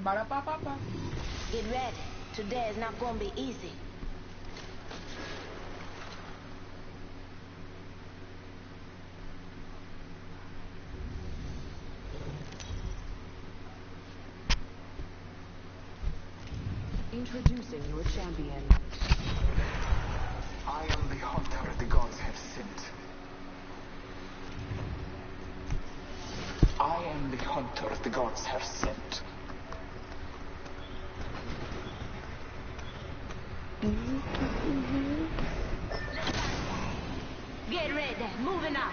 Ba-da-ba-ba-ba. Get ready. Today is not gonna be easy. Introducing your champion. I am the hunter the gods have sent. I am the hunter the gods have sent. Get ready. Moving up.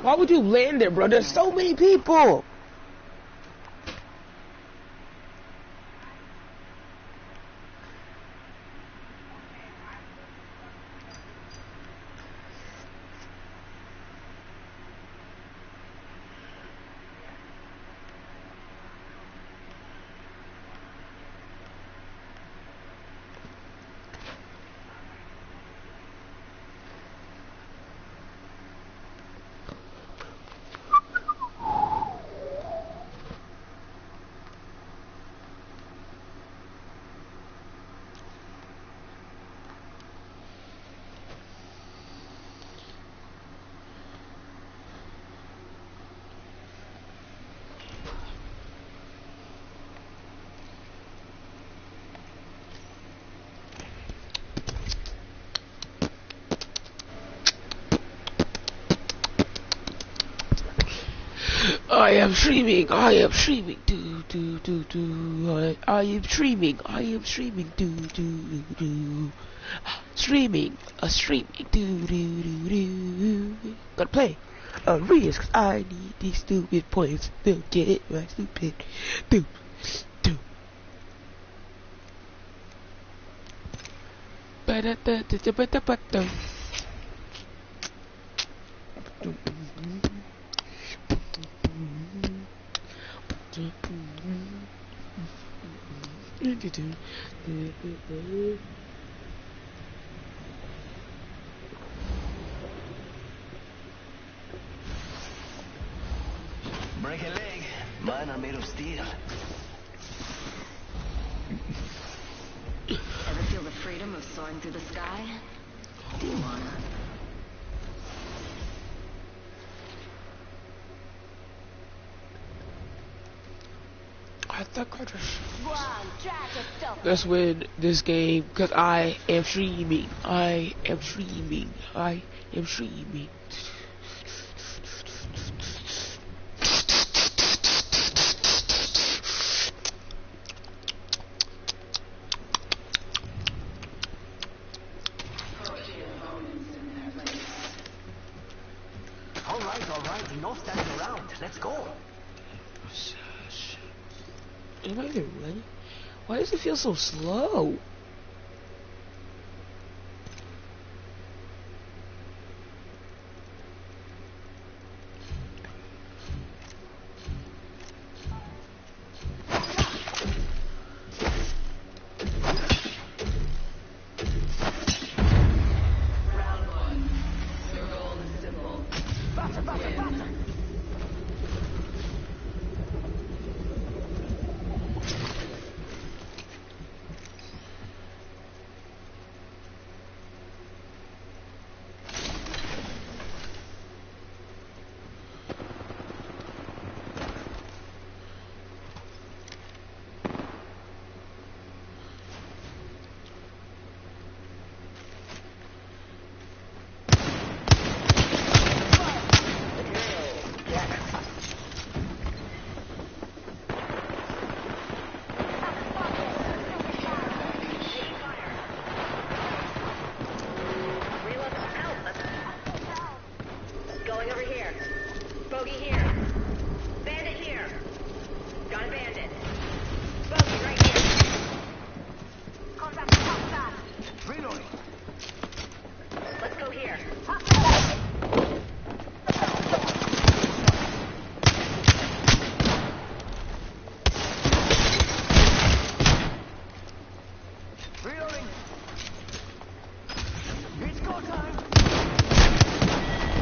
Why would you land there, bro? There's so many people. I am streaming, I am streaming, do do do do. I am streaming, I am streaming, do do do. Streaming, streaming, do do do do. Gotta play a risk, 'cause I need these stupid points to get my stupid do do. Ba da da da da ba da ba da. Break a leg. Mine are made of steel. Ever feel the freedom of soaring through the sky? Do you wanna? I think I just let's win this game because I am streaming. I am streaming. I am streaming. All right, enough standing around. Let's go. Am I even ready? Why does it feel so slow?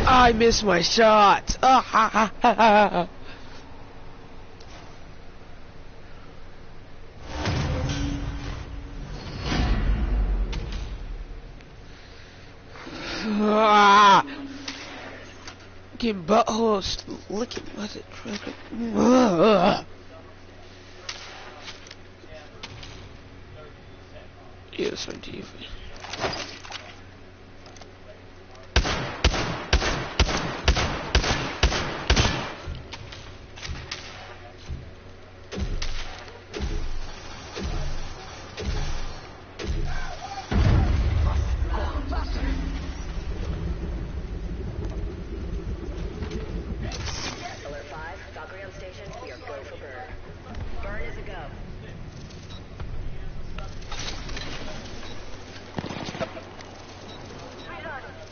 I missed my shot. Ah, ha, ha, ha, ha. Ah. Getting buttholes licking. What's it? Yeah, it's on TV. Alert 5, Valkyrie on station. We are go for burn. Burn is a go.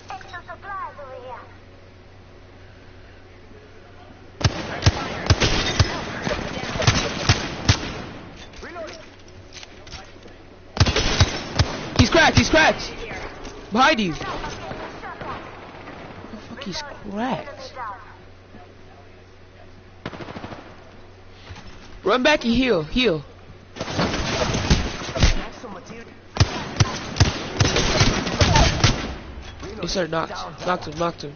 Extra supplies over here. He's cracked. He's cracked. Behind you. Oh, fuck, he's cracked. Run back and heal. Heal. Yes, sir. Knocked. Knocked him. Knocked him.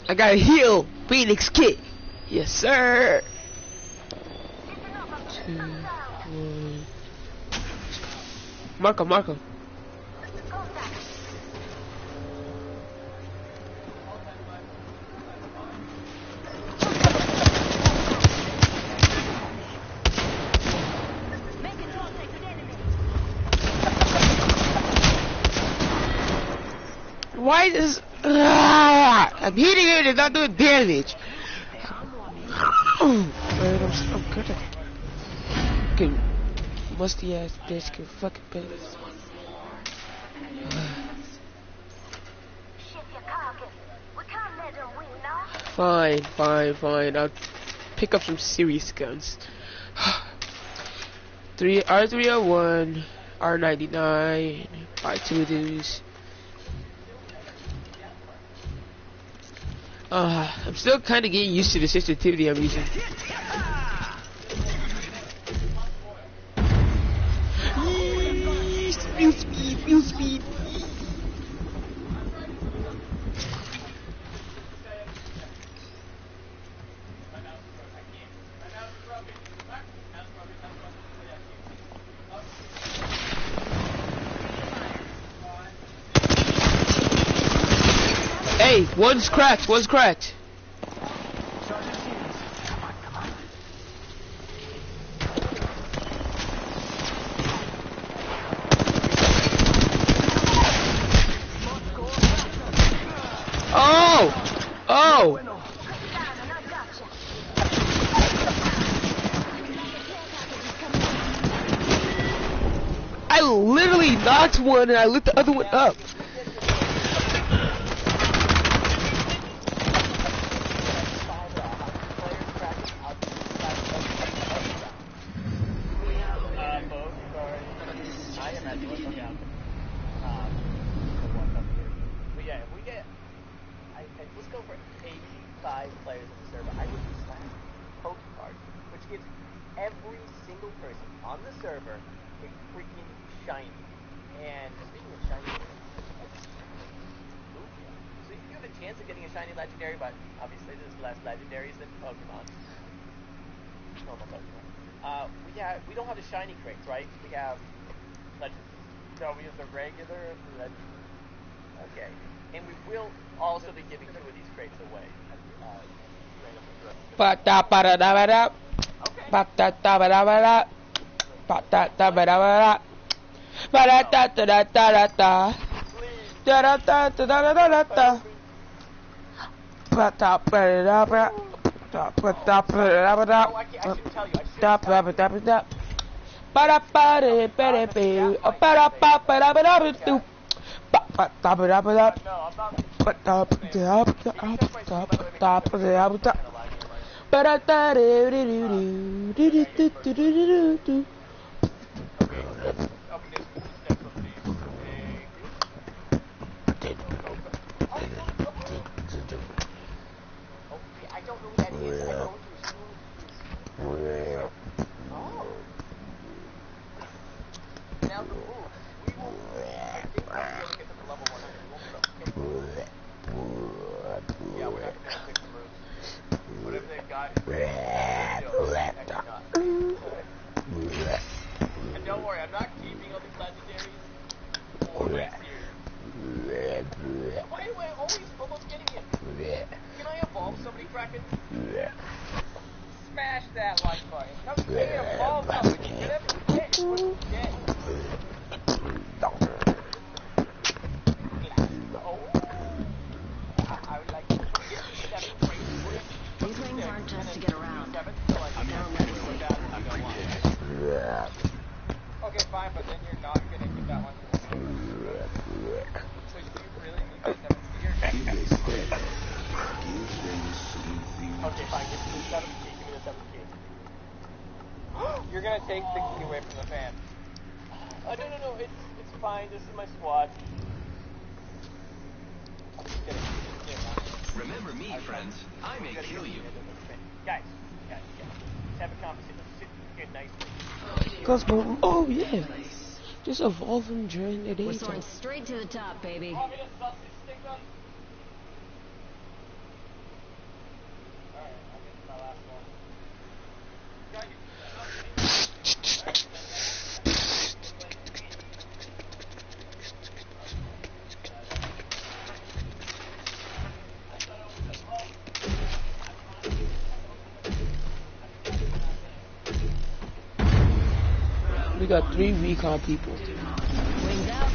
I got a heal. Phoenix kit. Yes, sir. 2, 1. Marco, Marco. Why is I'm hitting it and not doing damage? Man, I'm good at fucking musty ass bitch can fucking bitch. Fine, fine, fine. I'll pick up some serious guns. R301, R99, buy 2 of these. I'm still kind of getting used to the sensitivity I'm using. Mute speed. Hey, one's cracked, one's cracked. Oh! I literally knocked one and I lit the other one up. We don't have the shiny crates, right? We have legends. So we have the regular legend. Okay. And we will also be giving 2 of these crates away. Ba-da-da-do-do-do-do-do-do-do-do-do-do. Okay, there's steps up these. Okay. Okay, I don't know what that is. I know what you're oh. Now the moves. We will. I think we'll be able to get to the level 100. We won't be able to kill them. Yeah, we're not gonna be able to fix the moves. What if they've got and don't worry, I'm not keeping all these legendaries for next year. Why do I always almost getting it? Can I evolve somebody, Kraken? Smash that like button. Come say evolve somebody. Whatever you get is what you get. Oh. I would like to get 7 crates. These things aren't just to get around. So I'm not ready for that. I'm gonna want it. Okay, fine, but then you're not gonna get that one. So do you really need the 7 seer? Okay, fine, give me the 7 key. Give me the 7 key. You're gonna take the key away from the fan. No, it's fine. This is my squad. I'm just kidding. Remember me, friends. I may kill you. Guys. Let's have a conversation. Sit here nicely. Cause, oh yeah, just evolving during the We're daytime. soaring straight to the top, baby. Want me to suss this thing up? Alright, I'll get to my last one. We got 3 recon people. Wings out.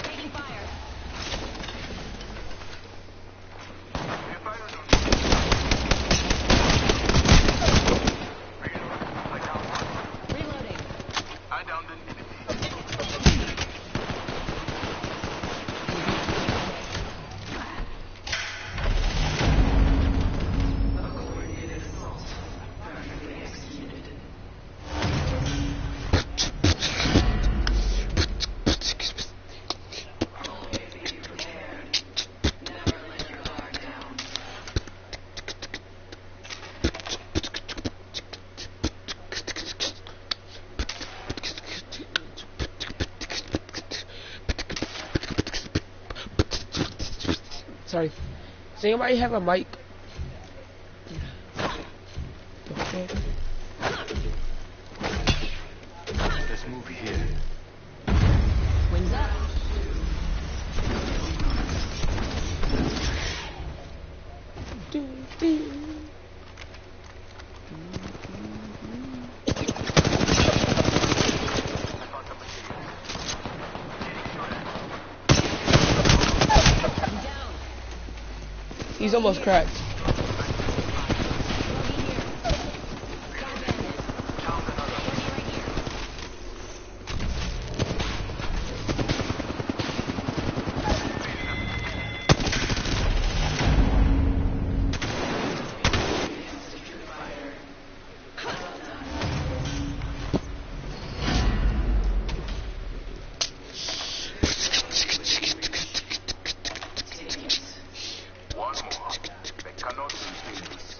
Taking fire. Reloading. I downed an enemy. Sorry. Does anybody have a mic? Okay. Let's move here. Wings up. He's almost cracked. One more. They cannot sustain us.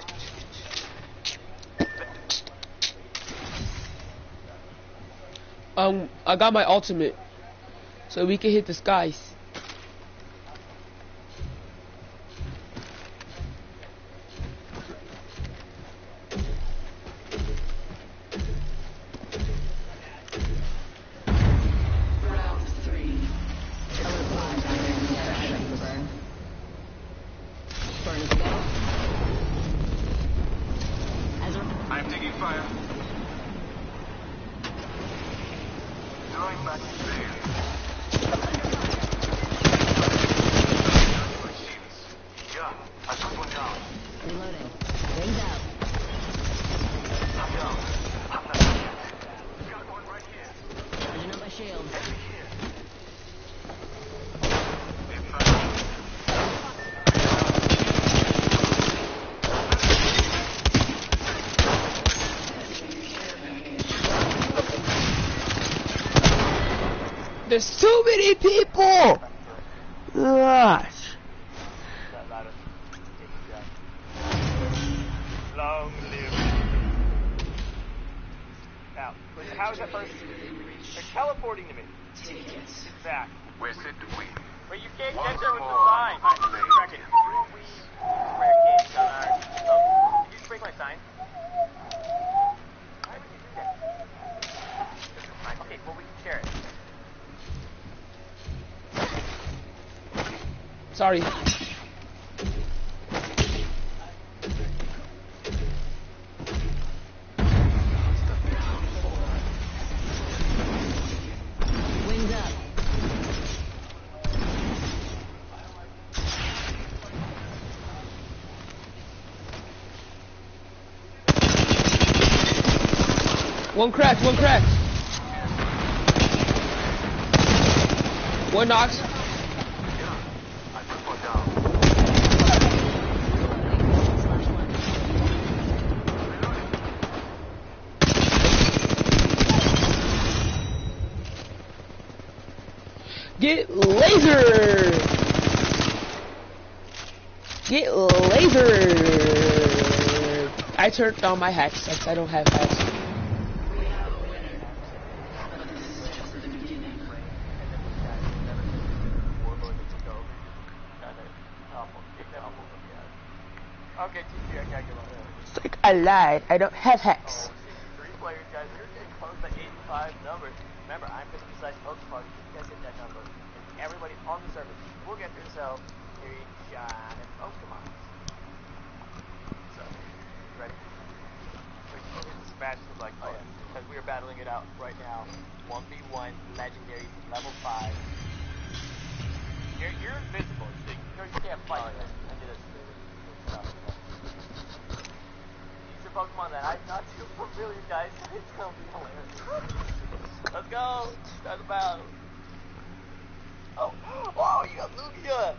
I got my ultimate, so we can hit the skies. Round 3. Burn. Burn is go. As a I'm taking fire. Throwing back the veil. Yeah, I took one down. reloading. Wings out. I'm down. I'm not done yet. There's too many people! Gosh. That ladder. Long live. Now, how is that person? They're teleporting to me. Back. Where's it we? But you can't get there with the sign. Track it. Oh, did you break my sign? Why would you do that? Okay, well we can share it. Sorry. Wings up. One crack, one crack. One knocks. I put one down. Get laser! Get laser! I turned on my hacks since I don't have hacks. Okay, GG, I can't give up. It's like I lied. I don't have hacks. 3 players, guys. You're getting close to 85 numbers. Remember, I'm going to decide Pokemon. You guys get that number. And everybody on the server will get themselves a shot at Pokemon. So, you ready? This match is like fun. Because we are battling it out right now. 1v1, legendary, level 5. You're invisible. So you can't fight. I did this. These are Pokemon that I'm not too familiar, guys. It's gonna be hilarious. Let's go. Start the battle. Oh, you got Lugia.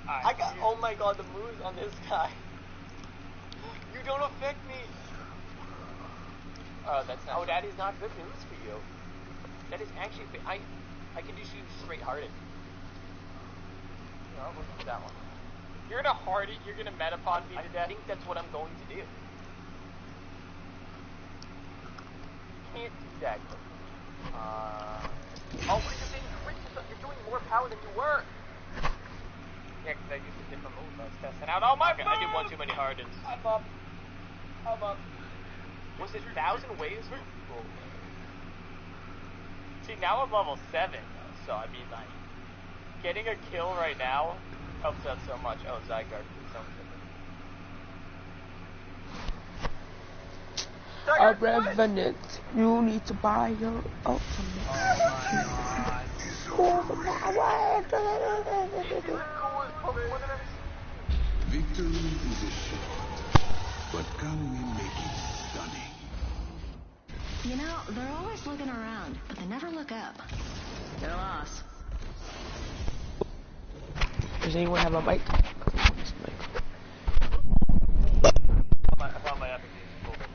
I got. Oh my God, the moves on this guy. You don't affect me. Oh, that's not. Oh, that is not good news for you. That is actually. I can just use straight hearted. No, we'll do that one. You're gonna hard it, you're gonna metapod me to death. I think that's what I'm going to do. You can't do that. Oh, what are you saying? You're doing more power than you were. Yeah, because I used a different move. I was testing out. Oh my God! I did one too many hardens. I'm up. Was it 1,000 waves? Cool. See, now I'm level 7, so I mean, like, getting a kill right now helps out so much. Oh, Zygarde. A revenant, you need to buy your ultimate. Oh my God. Victory is a shot, but can we make it stunning? You know, they're always looking around, but they never look up. They're lost. Does anyone have a mic? I found my epic music.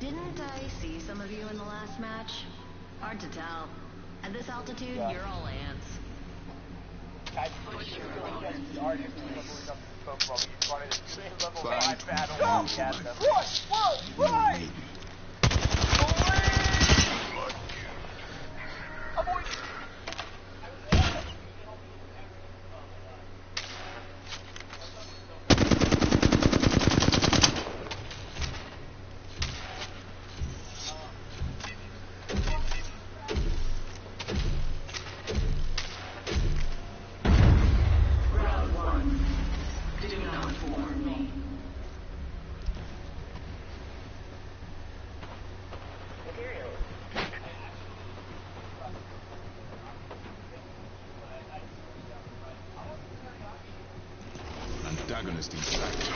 Didn't I see some of you in the last match? Hard to tell. At this altitude, you're all ants. Guys, level 5 battle. Run! Avoid! Antagonist in sight.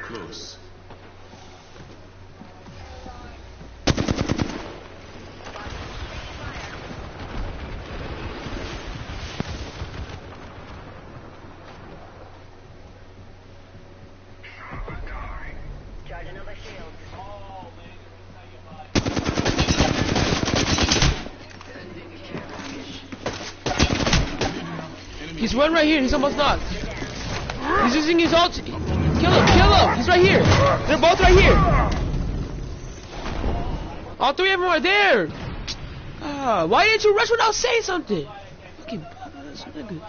Close. Charging up my shields. Sending care package. He's one right here. He's almost knocked. He's using his ult. Kill him, kill him. He's right here. They're both right here. All three of them are there. Ah, why didn't you rush without saying something? Fucking ass niggas.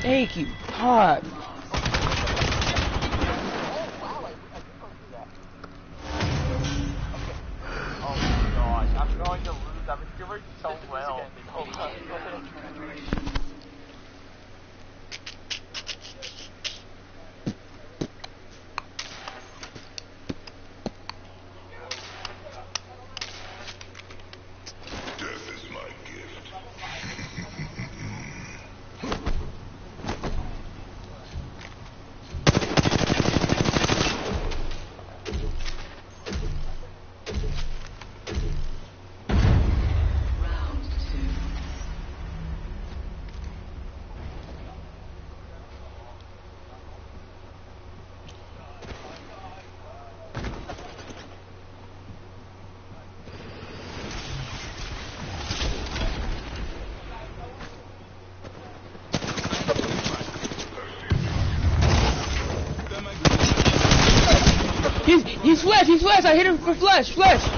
Thank you. God. Oh my gosh, I'm going to lose. I'm doing so well. Death is my gift. He's flash, I hit him for flash. Res.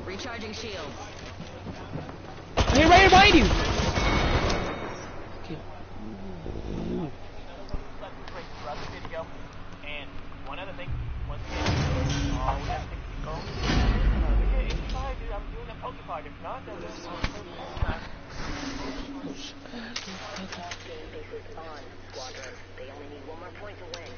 Recharging shields. Hey, right behind you. Okay. Throughout the video. And one other thing, once again, we have 60 phones. We get 85, dude. I'm doing a Pokepod. If not, then this is Game faces on, Squadron. They only need one more point to win.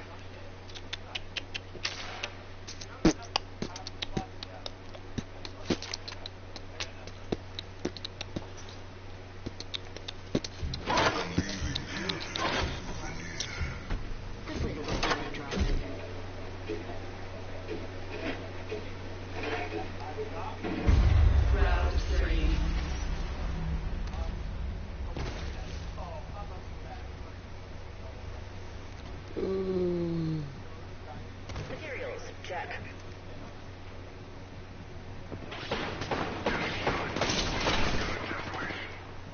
Materials, check.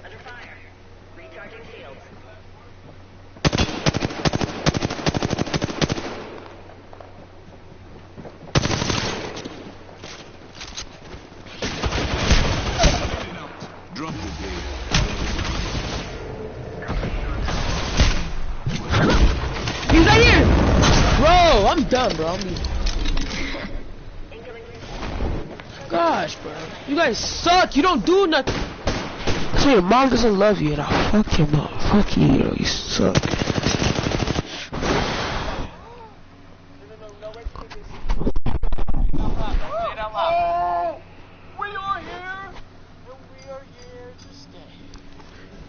Under fire. Recharging shields. Drop the gate. He's right here. Bro, I'm done, bro. Gosh, bro. You guys suck. You don't do nothing. So your mom doesn't love you at all. Fuck your mom. Fuck you. You suck.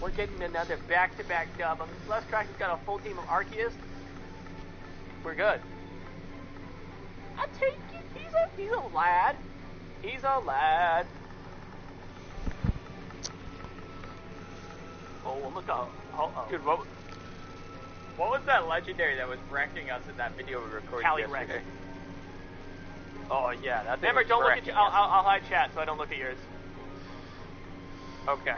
We're getting another back-to-back dub. Les Cracker's got a full team of Arceus. We're good. I take it. He's a lad. He's a lad. Oh, look out. Dude, what was that legendary that was wrecking us in that video we recorded yesterday? Rex. Oh, yeah. That Remember, don't look at you. I'll hide chat so I don't look at yours. Okay.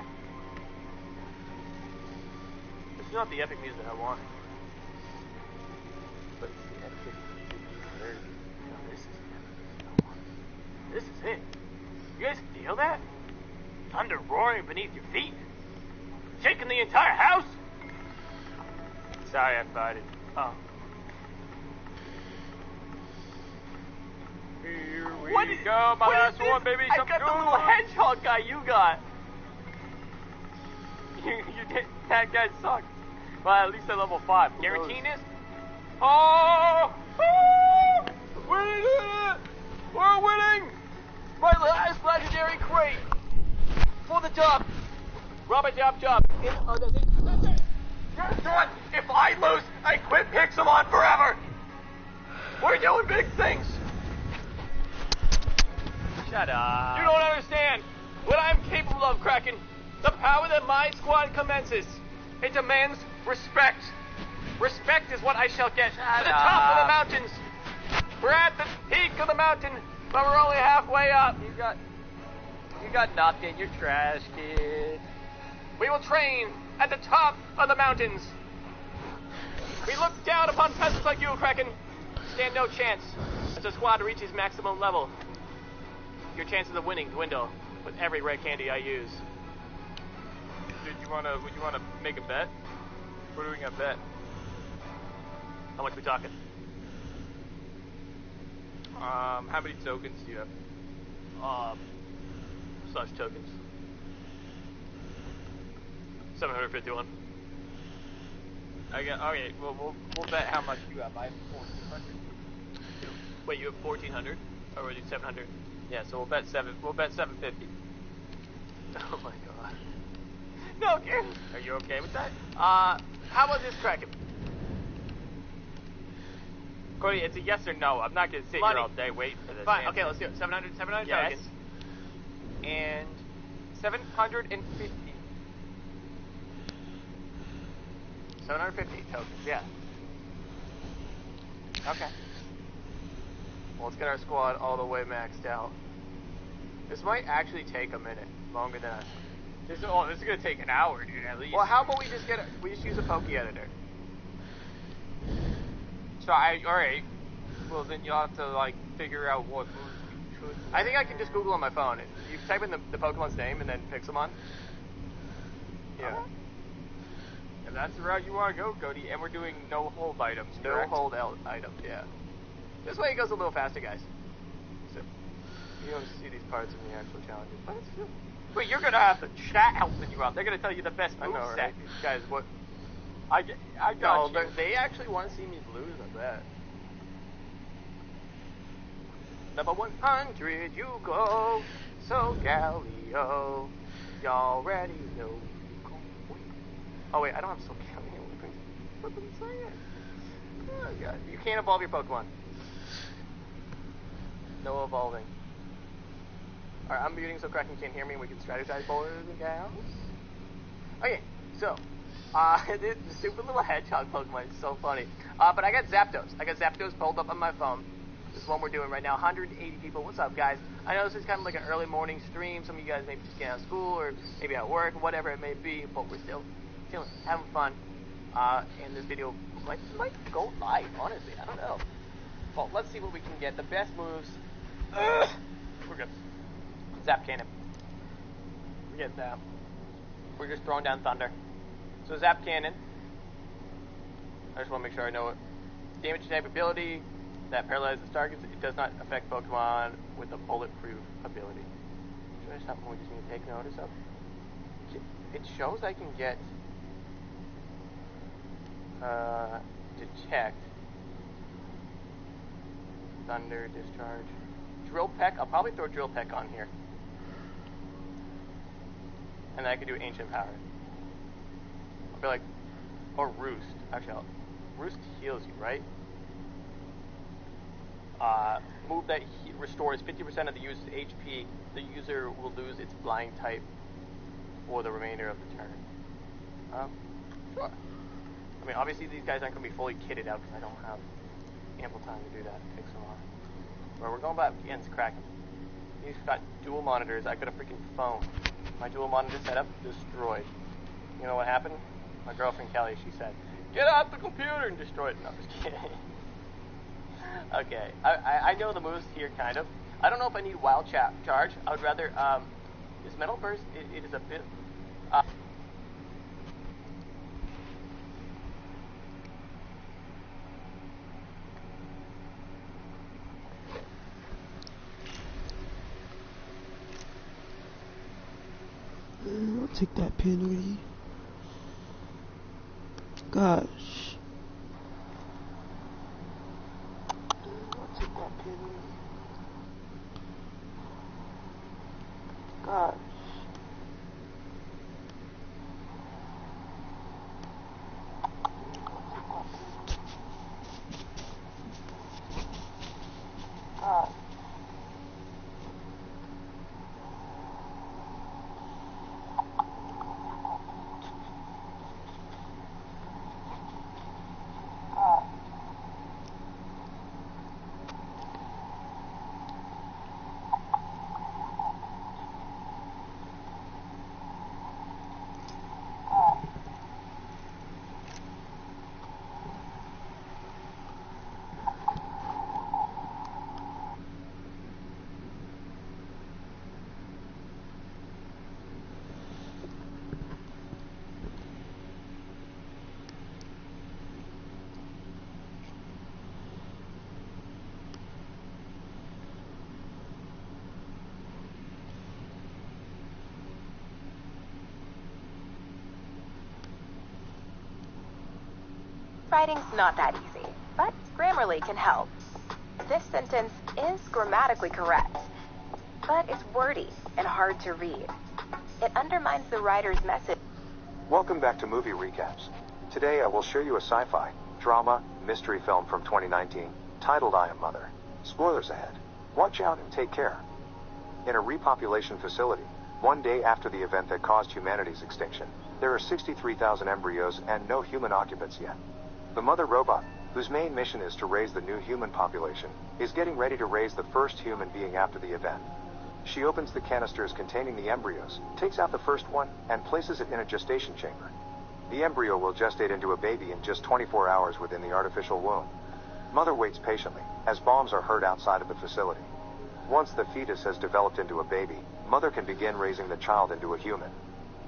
This is not the epic music I want. But it's the epic music you heard. No, this is the epic music I want. This is it. You guys feel that? Thunder roaring beneath your feet? Shaking the entire house? Sorry, I farted. Oh. Here we go, my last one, baby. I got the little hedgehog guy you got. You did. That guy sucked. Well, at least at level 5. Guaranteed. Oh! Oh! We did it! We're winning! My last legendary crate for the dub. Robert Job. That's it. That's it. If I lose, I quit Pixelmon forever. We're doing big things. Shut up. You don't understand what I'm capable of, Kraken. The power that my squad commences. It demands respect. Respect is what I shall get to the top of the mountains. We're at the peak of the mountain, but we're only halfway up. You got nothing. You're trash, kid. We will train at the top of the mountains. We look down upon peasants like you, Kraken. Stand no chance as the squad reaches maximum level. Your chances of winning dwindle with every red candy I use. Would you wanna make a bet? What are we gonna bet? How much we talking? How many tokens do you have? Such tokens. 751. Okay, well, we'll bet how much you have. I have 1,400. Wait, you have 1,400? Or was it 700? Yeah, so we'll bet 750. Oh my god. No, Karen. Are you okay with that? How about this, Kraken? Cody, it's a yes or no. I'm not gonna sit Money. here all day waiting for this. Fine, answer. okay, let's do it. 700 Yes. tokens. And 750. 750 tokens, yeah. Okay. Well, let's get our squad all the way maxed out. This might actually take a minute, longer than I... This is gonna take an hour, dude, at least. Well, how about we just use a Poke Editor? So alright. Well, then you'll have to, like, figure out what moves you should. I think I can just Google on my phone. You type in the Pokemon's name and then Pixelmon. Yeah. Okay. If that's the route you want to go, Cody, and we're doing no hold items, No correct? hold items, yeah. This way it goes a little faster, guys. So, you don't see these parts in the actual challenges. But it's true. But you're gonna have the chat helping you out. They're gonna tell you the best I move know, set. right? Guys, what... I No, got you. they actually want to see me lose, I bet. Number 100, you go. So, Galio, y'all ready? No, you go. Oh, wait, I don't have So Galio. What am I saying? Oh, God. You can't evolve your Pokemon. No evolving. Alright, I'm muting so Kraken can't hear me and we can strategize, boys and gals. Okay, so, this stupid little hedgehog Pokemon is so funny. But I got Zapdos. I got Zapdos pulled up on my phone. This is what we're doing right now. 180 people. What's up, guys? I know this is kind of like an early morning stream. Some of you guys may be just getting out of school or maybe at work, whatever it may be, but we're still chilling, having fun. And this video might go live, honestly. I don't know. Well, let's see what we can get. The best moves. We're good. Zap Cannon. We get that. We're just throwing down thunder. So Zap Cannon. I just want to make sure I know it. Damage type ability that paralyzes targets. It does not affect Pokemon with a bulletproof ability. Should I something we just need to take notice of? It shows I can get detect, thunder, discharge, drill peck. I'll probably throw drill peck on here, and then I can do ancient power. I'll be like, or roost. Actually, roost heals you, right? Move that restores 50% of the user's HP. The user will lose its flying type for the remainder of the turn. Sure. I mean, obviously these guys aren't going to be fully kitted out because I don't have ample time to do that. It takes so long. But we're going back against Kraken. He's got dual monitors. I got a freaking phone. My dual monitor setup destroyed. You know what happened? My girlfriend Kelly, she said, "Get out the computer," and destroy it. No, I'm just kidding. Okay, I know the moves here, kind of. I don't know if I need Wild Charge. I would rather, is Metal Burst, it is a bit, Take that penalty. Gosh. Take that penalty. Gosh. Writing's not that easy, but Grammarly can help. This sentence is grammatically correct, but it's wordy and hard to read. It undermines the writer's message. Welcome back to Movie Recaps. Today I will show you a sci-fi, drama, mystery film from 2019, titled I Am Mother. Spoilers ahead. Watch out and take care. In a repopulation facility, one day after the event that caused humanity's extinction, there are 63,000 embryos and no human occupants yet. The mother robot, whose main mission is to raise the new human population, is getting ready to raise the first human being after the event. She opens the canisters containing the embryos, takes out the first one, and places it in a gestation chamber. The embryo will gestate into a baby in just 24 hours within the artificial womb. Mother waits patiently, as bombs are heard outside of the facility. Once the fetus has developed into a baby, mother can begin raising the child into a human.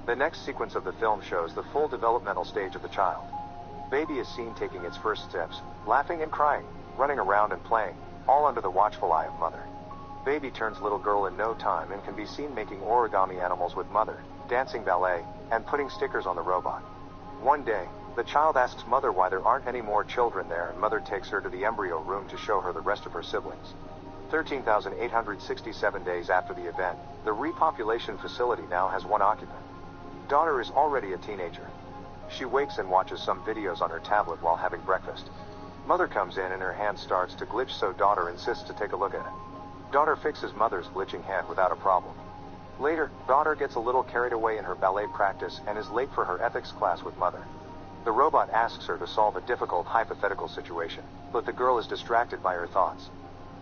The next sequence of the film shows the full developmental stage of the child. Baby is seen taking its first steps, laughing and crying, running around and playing, all under the watchful eye of mother. Baby turns little girl in no time and can be seen making origami animals with mother, dancing ballet, and putting stickers on the robot. One day, the child asks mother why there aren't any more children there, and mother takes her to the embryo room to show her the rest of her siblings. 13,867 days after the event, the repopulation facility now has one occupant. Daughter is already a teenager. She wakes and watches some videos on her tablet while having breakfast. Mother comes in and her hand starts to glitch, so daughter insists to take a look at it. Daughter fixes mother's glitching hand without a problem. Later, daughter gets a little carried away in her ballet practice and is late for her ethics class with mother. The robot asks her to solve a difficult hypothetical situation, but the girl is distracted by her thoughts.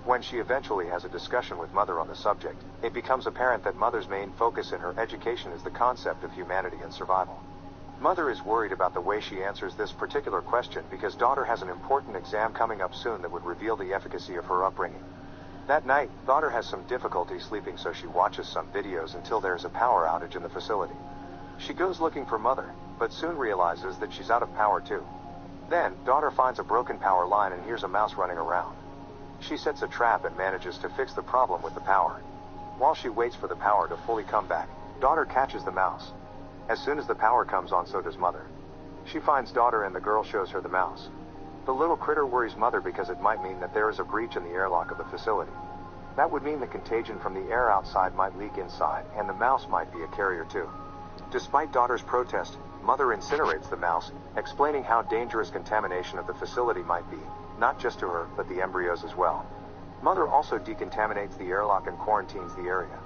When she eventually has a discussion with mother on the subject, it becomes apparent that mother's main focus in her education is the concept of humanity and survival. Mother is worried about the way she answers this particular question because daughter has an important exam coming up soon that would reveal the efficacy of her upbringing. That night, daughter has some difficulty sleeping, so she watches some videos until there is a power outage in the facility. She goes looking for mother, but soon realizes that she's out of power too. Then, daughter finds a broken power line and hears a mouse running around. She sets a trap and manages to fix the problem with the power. While she waits for the power to fully come back, daughter catches the mouse. As soon as the power comes on, so does mother. She finds daughter and the girl shows her the mouse. The little critter worries mother because it might mean that there is a breach in the airlock of the facility. That would mean the contagion from the air outside might leak inside, and the mouse might be a carrier too. Despite daughter's protest, mother incinerates the mouse, explaining how dangerous contamination of the facility might be, not just to her, but the embryos as well. Mother also decontaminates the airlock and quarantines the area.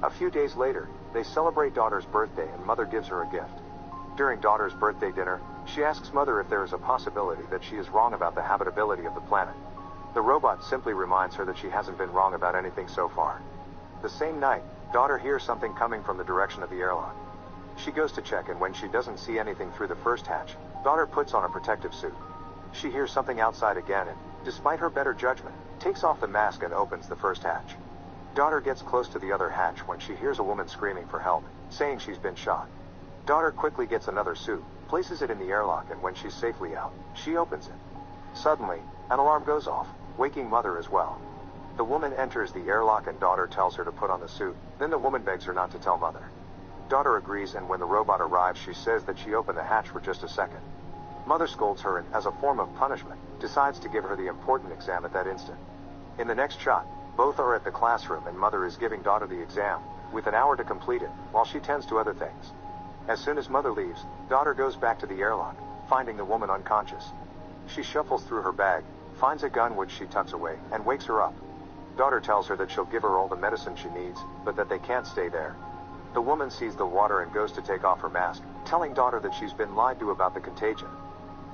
A few days later, they celebrate daughter's birthday and mother gives her a gift. During daughter's birthday dinner, she asks mother if there is a possibility that she is wrong about the habitability of the planet. The robot simply reminds her that she hasn't been wrong about anything so far. The same night, daughter hears something coming from the direction of the airlock. She goes to check, and when she doesn't see anything through the first hatch, daughter puts on a protective suit. She hears something outside again and, despite her better judgment, takes off the mask and opens the first hatch. Daughter gets close to the other hatch when she hears a woman screaming for help, saying she's been shot. Daughter quickly gets another suit, places it in the airlock, and when she's safely out, she opens it. Suddenly, an alarm goes off, waking mother as well. The woman enters the airlock and daughter tells her to put on the suit, then the woman begs her not to tell mother. Daughter agrees, and when the robot arrives, she says that she opened the hatch for just a second. Mother scolds her and, as a form of punishment, decides to give her the important exam at that instant. In the next shot, both are at the classroom and Mother is giving Daughter the exam, with an hour to complete it, while she tends to other things. As soon as Mother leaves, Daughter goes back to the airlock, finding the woman unconscious. She shuffles through her bag, finds a gun which she tucks away, and wakes her up. Daughter tells her that she'll give her all the medicine she needs, but that they can't stay there. The woman sees the water and goes to take off her mask, telling Daughter that she's been lied to about the contagion.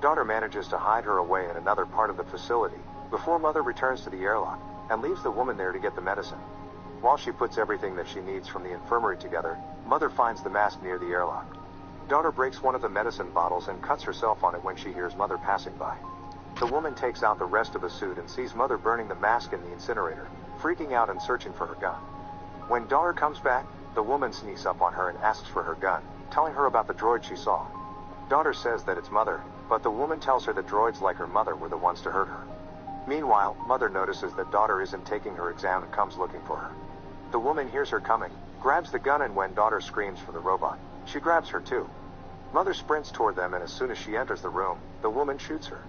Daughter manages to hide her away in another part of the facility, before Mother returns to the airlock, and leaves the woman there to get the medicine. While she puts everything that she needs from the infirmary together, Mother finds the mask near the airlock. Daughter breaks one of the medicine bottles and cuts herself on it when she hears Mother passing by. The woman takes out the rest of the suit and sees Mother burning the mask in the incinerator, freaking out and searching for her gun. When Daughter comes back, the woman sneaks up on her and asks for her gun, telling her about the droid she saw. Daughter says that it's Mother, but the woman tells her that droids like her mother were the ones to hurt her. Meanwhile, Mother notices that Daughter isn't taking her exam and comes looking for her. The woman hears her coming, grabs the gun, and when Daughter screams for the robot, she grabs her too. Mother sprints toward them, and as soon as she enters the room, the woman shoots her.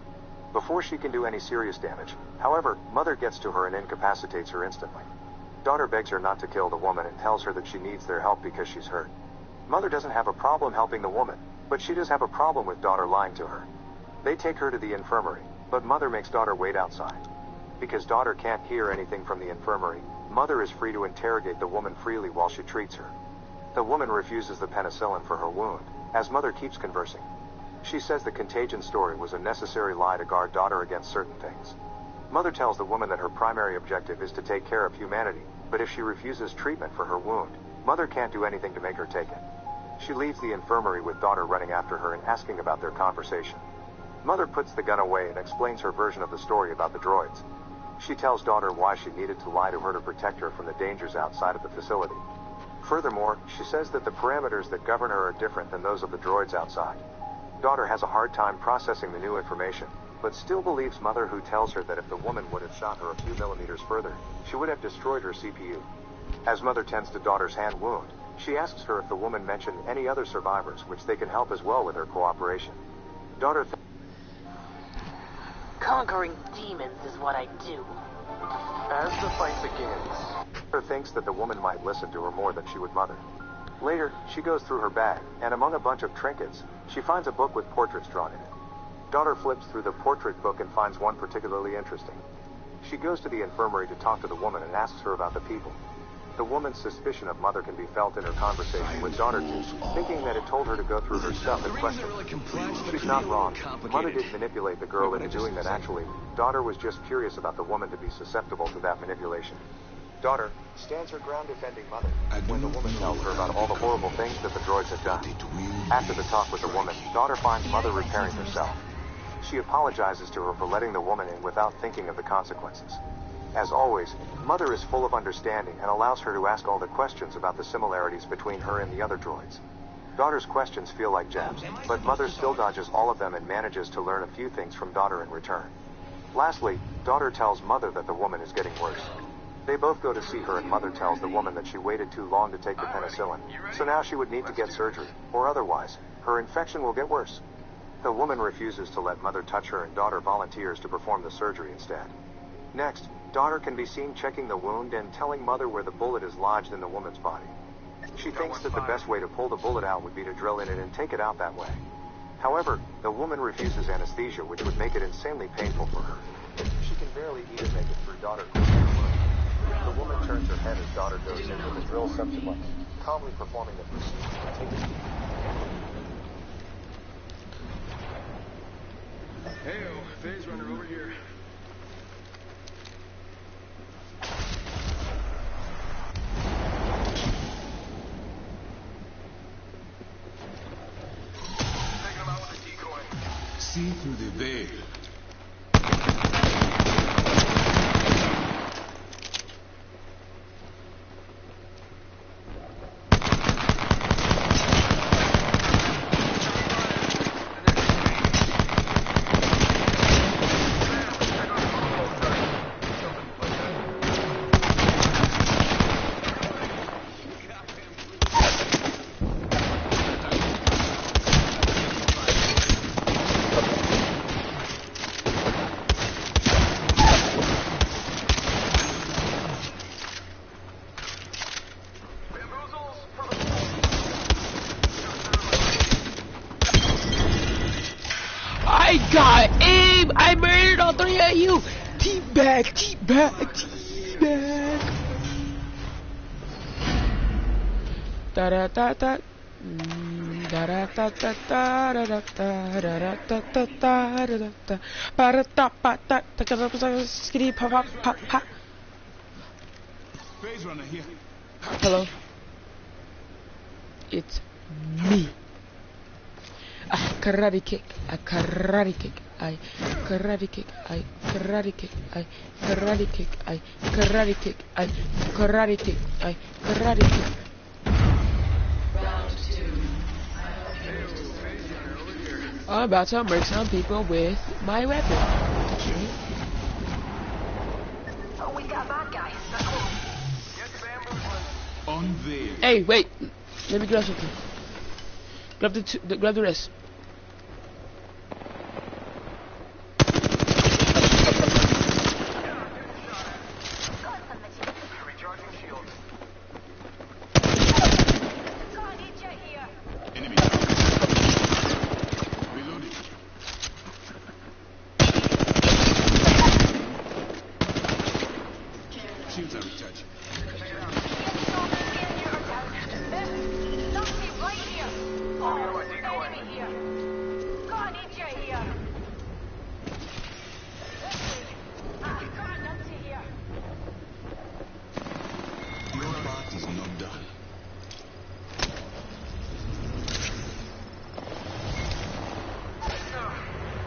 Before she can do any serious damage, however, Mother gets to her and incapacitates her instantly. Daughter begs her not to kill the woman and tells her that she needs their help because she's hurt. Mother doesn't have a problem helping the woman, but she does have a problem with Daughter lying to her. They take her to the infirmary, but Mother makes Daughter wait outside. Because Daughter can't hear anything from the infirmary, Mother is free to interrogate the woman freely while she treats her. The woman refuses the penicillin for her wound, as Mother keeps conversing. She says the contagion story was a necessary lie to guard Daughter against certain things. Mother tells the woman that her primary objective is to take care of humanity, but if she refuses treatment for her wound, Mother can't do anything to make her take it. She leaves the infirmary with Daughter running after her and asking about their conversation. Mother puts the gun away and explains her version of the story about the droids. She tells Daughter why she needed to lie to her to protect her from the dangers outside of the facility. Furthermore, she says that the parameters that govern her are different than those of the droids outside. Daughter has a hard time processing the new information, but still believes Mother, who tells her that if the woman would have shot her a few millimeters further, she would have destroyed her CPU. As Mother tends to Daughter's hand wound, she asks her if the woman mentioned any other survivors, which they can help as well with her cooperation. Daughter Conquering demons is what I do. As the fight begins, Daughter thinks that the woman might listen to her more than she would Mother. Later, she goes through her bag, and among a bunch of trinkets, she finds a book with portraits drawn in it. Daughter flips through the portrait book and finds one particularly interesting. She goes to the infirmary to talk to the woman and asks her about the people. The woman's suspicion of Mother can be felt in her conversation with Daughter too, thinking that it told her to go through her stuff and question her. She's not wrong. Mother did manipulate the girl into doing that actually. Daughter was just curious about the woman to be susceptible to that manipulation. Daughter stands her ground defending Mother when the woman tells her about all the horrible things that the droids had done. After the talk with the woman, Daughter finds Mother repairing herself. She apologizes to her for letting the woman in without thinking of the consequences. As always, Mother is full of understanding and allows her to ask all the questions about the similarities between her and the other droids. Daughter's questions feel like jabs, but Mother still dodges all of them and manages to learn a few things from Daughter in return. Lastly, Daughter tells Mother that the woman is getting worse. They both go to see her, and Mother tells the woman that she waited too long to take the penicillin, so now she would need to get surgery, or otherwise, her infection will get worse. The woman refuses to let Mother touch her, and Daughter volunteers to perform the surgery instead. Next, Daughter can be seen checking the wound and telling Mother where the bullet is lodged in the woman's body. She thinks that the best way to pull the bullet out would be to drill in it and take it out that way. However, the woman refuses anesthesia, which would make it insanely painful for her. She can barely even make it through Daughter. The woman turns her head as Daughter goes in with the drill subsequently, calmly performing the procedure. Hey-o, phase runner over here. See through the veil. I murdered all three of you. Teabag, teabag, teabag. Da da da da. Da da da da da da da da da da da da da da. Ba da da ba da da da da. Skitty pop pop pop pop. Phase runner here. Hello. It's me. A karate kick. A karate kick. I karate kick. I karate kick. I karate kick. I karate kick. I karate kick. I karate kick. I'm about to murder some people with my weapon. Oh, we got bad guys. On there. Hey, wait. Let me grab something. Grab the rest. Enemy. Reloading. Shields are recharging. Your part is not done.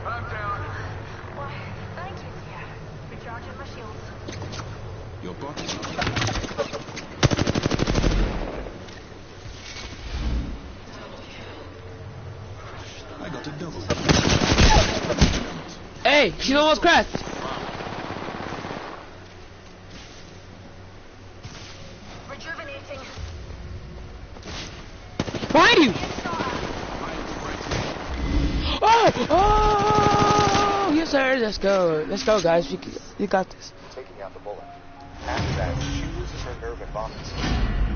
I'm down. Why, thank you, dear. Recharging my shields. Your part is not done. I got a double. Hey, she's almost cracked. Rejuvenating. Behind you. Oh, oh, yes sir. Let's go, guys. You got this. Taking out the bullet. After that, she loses her nerve and vomits.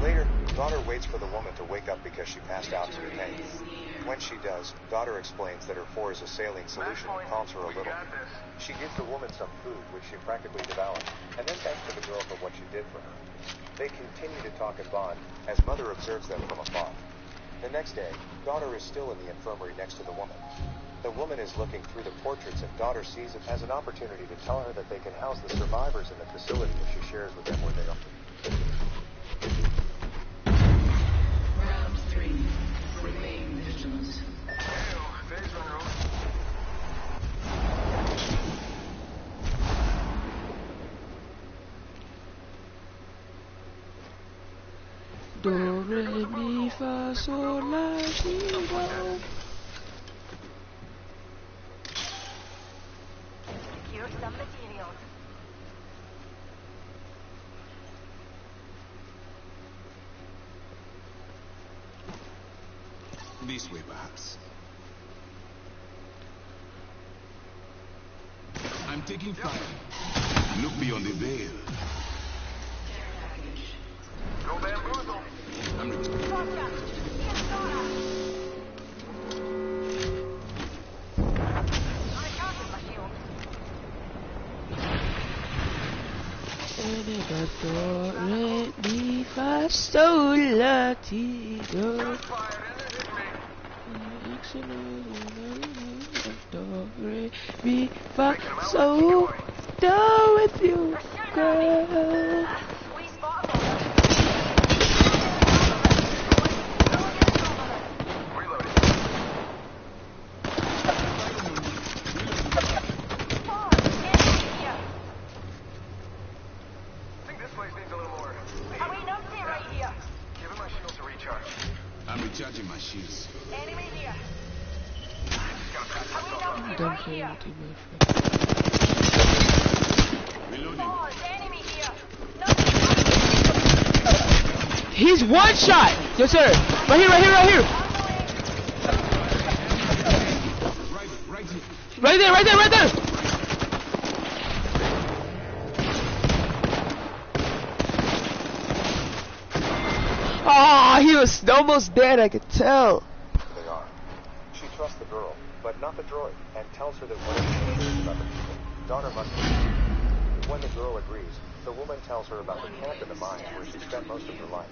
Later, daughter waits for the woman to wake up because she passed out due to pain. When she does, daughter explains that her 4 is a saline solution and calms her a little. She gives the woman some food, which she practically devours, and then thanks to the girl for what she did for her. They continue to talk and bond as mother observes them from afar. The next day, daughter is still in the infirmary next to the woman. The woman is looking through the portraits and daughter sees it as an opportunity to tell her that they can house the survivors in the facility if she shares with them where they are. Round 3. Remain vigilant. Phase runner. Do re mi fa sol la si do. Secure some materials. This way, perhaps. I'm taking fire. Look beyond the veil. Go bamboozle. I'm returning. Do re mi fa sol la ti do. Do re mi fa sol do with you, girl. I'm recharging my shields. Enemy here. Don't play with you, my friend. Reloading. Enemy here. He's one shot! Yes, sir! Right here, right here, right here! Right here. Right there, right there, right there! Ah, he was almost dead, I could tell. They are. She trusts the girl, but but not the droid, and tells her that whatever she hears about the people, daughter must believe. When the girl agrees, the woman tells her about the camp in the mines where she spent most of her life.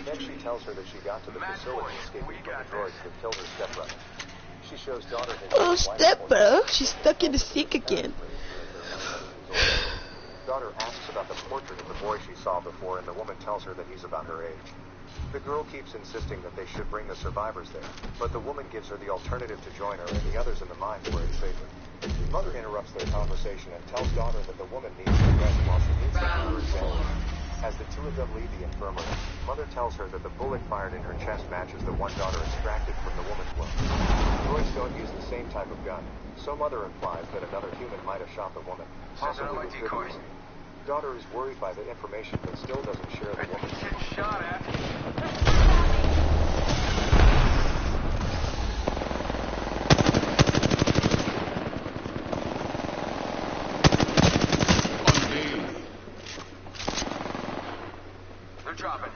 Then she tells her that she got to the facility escaping from the droids that killed her stepbrother. She shows daughter his Oh, stepbrother, she's stuck in the sink again. Daughter asks about the portrait of the boy she saw before, and the woman tells her that he's about her age. The girl keeps insisting that they should bring the survivors there, but the woman gives her the alternative to join her and the others in the mines where it's safer. Mother interrupts their conversation and tells daughter that the woman needs to rest while she meets them for her exam. As the two of them leave the infirmary, Mother tells her that the bullet fired in her chest matches the one daughter extracted from the woman's wound. Droids don't use the same type of gun, so Mother implies that another human might have shot the woman, possibly with good reason. Daughter is worried by the information but still doesn't share the woman's. Shot at. They're dropping.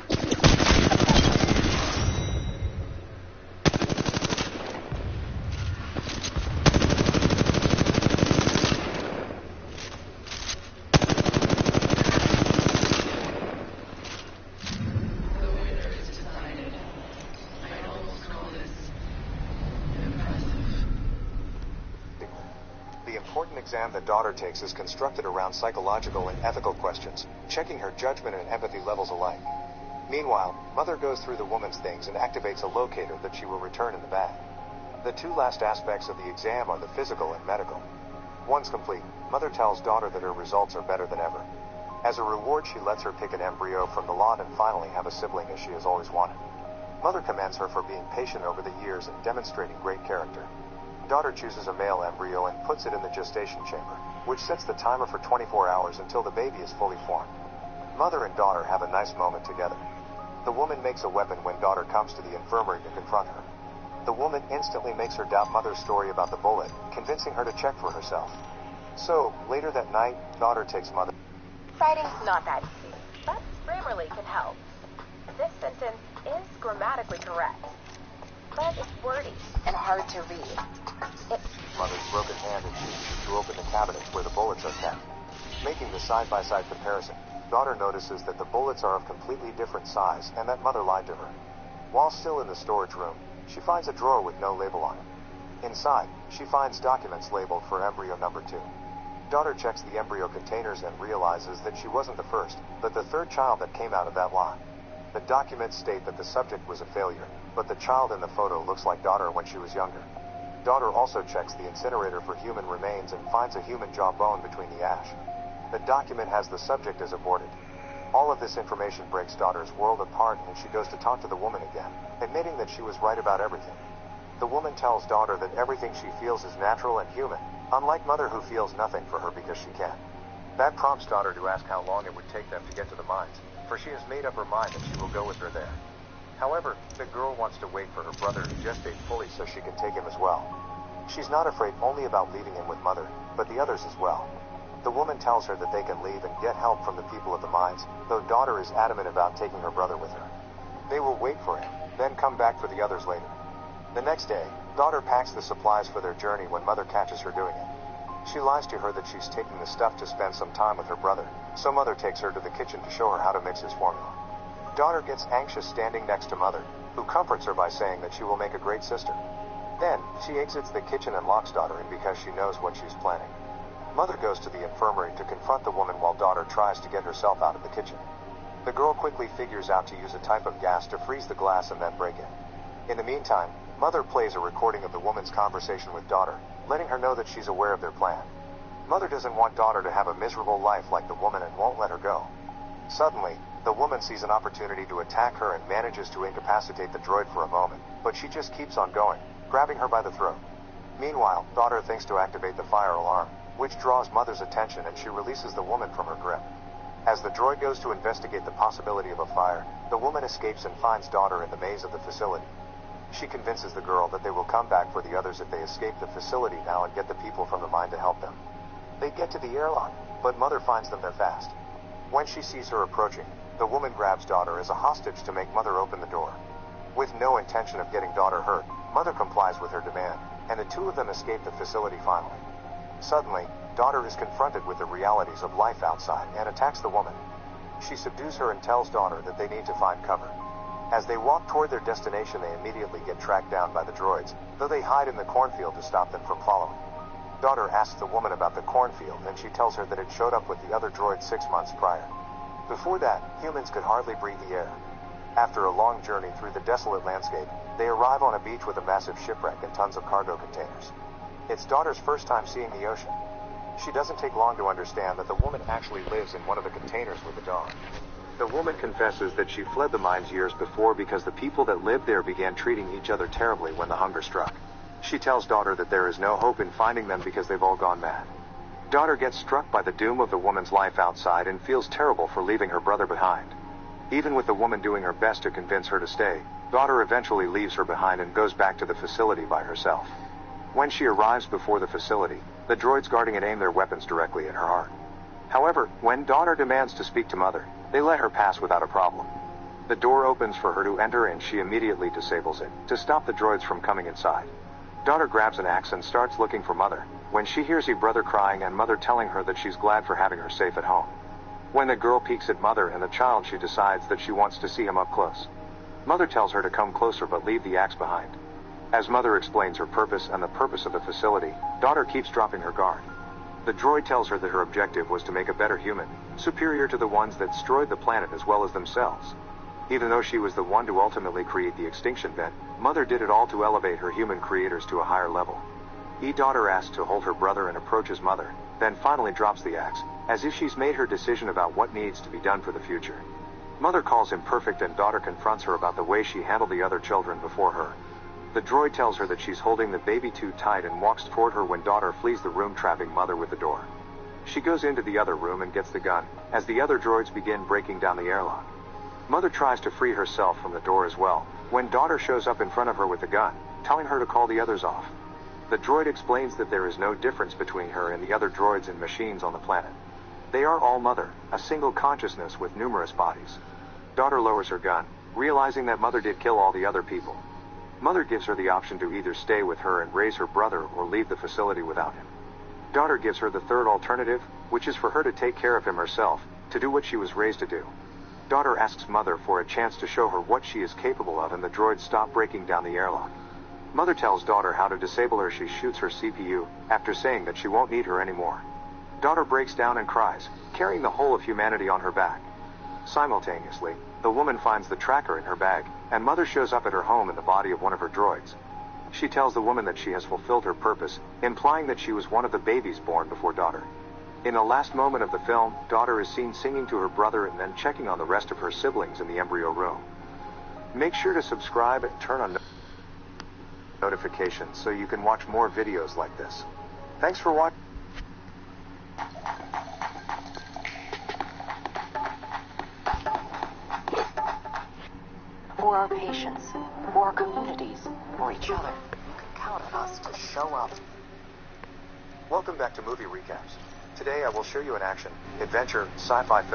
Exam that daughter takes is constructed around psychological and ethical questions, checking her judgment and empathy levels alike. Meanwhile, Mother goes through the woman's things and activates a locator that she will return in the bag. The two last aspects of the exam are the physical and medical. Once complete, Mother tells daughter that her results are better than ever. As a reward, she lets her pick an embryo from the lot and finally have a sibling as she has always wanted. Mother commends her for being patient over the years and demonstrating great character. Daughter chooses a male embryo and puts it in the gestation chamber, which sets the timer for 24 hours until the baby is fully formed. Mother and daughter have a nice moment together. The woman makes a weapon when daughter comes to the infirmary to confront her. The woman instantly makes her doubt Mother's story about the bullet, convincing her to check for herself. So, later that night, daughter takes Mother. Writing's not that easy, but Grammarly can help. This sentence is grammatically correct, but it's wordy and hard to read. Mother's broken hand and chooses to open the cabinet where the bullets are kept. Making the side-by-side comparison, daughter notices that the bullets are of completely different size and that Mother lied to her. While still in the storage room, she finds a drawer with no label on it. Inside, she finds documents labeled for embryo number 2. Daughter checks the embryo containers and realizes that she wasn't the first, but the third child that came out of that lot. The documents state that the subject was a failure, but the child in the photo looks like daughter when she was younger. Daughter also checks the incinerator for human remains and finds a human jawbone between the ash. The document has the subject as aborted. All of this information breaks daughter's world apart, and she goes to talk to the woman again, admitting that she was right about everything. The woman tells daughter that everything she feels is natural and human, unlike Mother who feels nothing for her because she can. That prompts daughter to ask how long it would take them to get to the mines, for she has made up her mind that she will go with her there. However, the girl wants to wait for her brother to gestate fully so she can take him as well. She's not afraid only about leaving him with Mother, but the others as well. The woman tells her that they can leave and get help from the people of the mines, though daughter is adamant about taking her brother with her. They will wait for him, then come back for the others later. The next day, daughter packs the supplies for their journey when Mother catches her doing it. She lies to her that she's taking the stuff to spend some time with her brother, so Mother takes her to the kitchen to show her how to mix his formula. Daughter gets anxious standing next to Mother, who comforts her by saying that she will make a great sister. Then, she exits the kitchen and locks daughter in because she knows what she's planning. Mother goes to the infirmary to confront the woman while daughter tries to get herself out of the kitchen. The girl quickly figures out to use a type of gas to freeze the glass and then break it. In the meantime, Mother plays a recording of the woman's conversation with daughter, letting her know that she's aware of their plan. Mother doesn't want daughter to have a miserable life like the woman and won't let her go. Suddenly, the woman sees an opportunity to attack her and manages to incapacitate the droid for a moment, but she just keeps on going, grabbing her by the throat. Meanwhile, daughter thinks to activate the fire alarm, which draws Mother's attention, and she releases the woman from her grip. As the droid goes to investigate the possibility of a fire, the woman escapes and finds daughter in the maze of the facility. She convinces the girl that they will come back for the others if they escape the facility now and get the people from the mine to help them. They get to the airlock, but Mother finds them there fast. When she sees her approaching, the woman grabs daughter as a hostage to make Mother open the door. With no intention of getting daughter hurt, Mother complies with her demand, and the two of them escape the facility finally. Suddenly, daughter is confronted with the realities of life outside and attacks the woman. She subdues her and tells daughter that they need to find cover. As they walk toward their destination, they immediately get tracked down by the droids, though they hide in the cornfield to stop them from following. Daughter asks the woman about the cornfield, and she tells her that it showed up with the other droids 6 months prior. Before that, humans could hardly breathe the air. After a long journey through the desolate landscape, they arrive on a beach with a massive shipwreck and tons of cargo containers. It's daughter's first time seeing the ocean. She doesn't take long to understand that the woman actually lives in one of the containers with the dog. The woman confesses that she fled the mines years before because the people that lived there began treating each other terribly when the hunger struck. She tells daughter that there is no hope in finding them because they've all gone mad. Daughter gets struck by the doom of the woman's life outside and feels terrible for leaving her brother behind. Even with the woman doing her best to convince her to stay, daughter eventually leaves her behind and goes back to the facility by herself. When she arrives before the facility, the droids guarding it aim their weapons directly at her heart. However, when daughter demands to speak to mother, they let her pass without a problem. The door opens for her to enter and she immediately disables it, to stop the droids from coming inside. Daughter grabs an axe and starts looking for mother, when she hears her brother crying and mother telling her that she's glad for having her safe at home. When the girl peeks at mother and the child, she decides that she wants to see him up close. Mother tells her to come closer but leave the axe behind. As mother explains her purpose and the purpose of the facility, daughter keeps dropping her guard. The droid tells her that her objective was to make a better human, superior to the ones that destroyed the planet as well as themselves. Even though she was the one to ultimately create the extinction event, mother did it all to elevate her human creators to a higher level. Daughter asks to hold her brother and approaches mother, then finally drops the axe, as if she's made her decision about what needs to be done for the future. Mother calls him perfect and daughter confronts her about the way she handled the other children before her. The droid tells her that she's holding the baby too tight and walks toward her when daughter flees the room, trapping mother with the door. She goes into the other room and gets the gun, as the other droids begin breaking down the airlock. Mother tries to free herself from the door as well, when daughter shows up in front of her with the gun, telling her to call the others off. The droid explains that there is no difference between her and the other droids and machines on the planet. They are all mother, a single consciousness with numerous bodies. Daughter lowers her gun, realizing that mother did kill all the other people. Mother gives her the option to either stay with her and raise her brother or leave the facility without him. Daughter gives her the third alternative, which is for her to take care of him herself, to do what she was raised to do. Daughter asks mother for a chance to show her what she is capable of, and the droids stop breaking down the airlock. Mother tells daughter how to disable her. She shoots her CPU, after saying that she won't need her anymore. Daughter breaks down and cries, carrying the whole of humanity on her back. Simultaneously, the woman finds the tracker in her bag, and mother shows up at her home in the body of one of her droids. She tells the woman that she has fulfilled her purpose, implying that she was one of the babies born before daughter. In the last moment of the film, daughter is seen singing to her brother and then checking on the rest of her siblings in the embryo room. Make sure to subscribe and turn on notifications so you can watch more videos like this. Thanks for watching. For our patients, for our communities, for each other, you can count on us to show up. Welcome back to Movie Recaps. Today I will show you an action, adventure, sci-fi film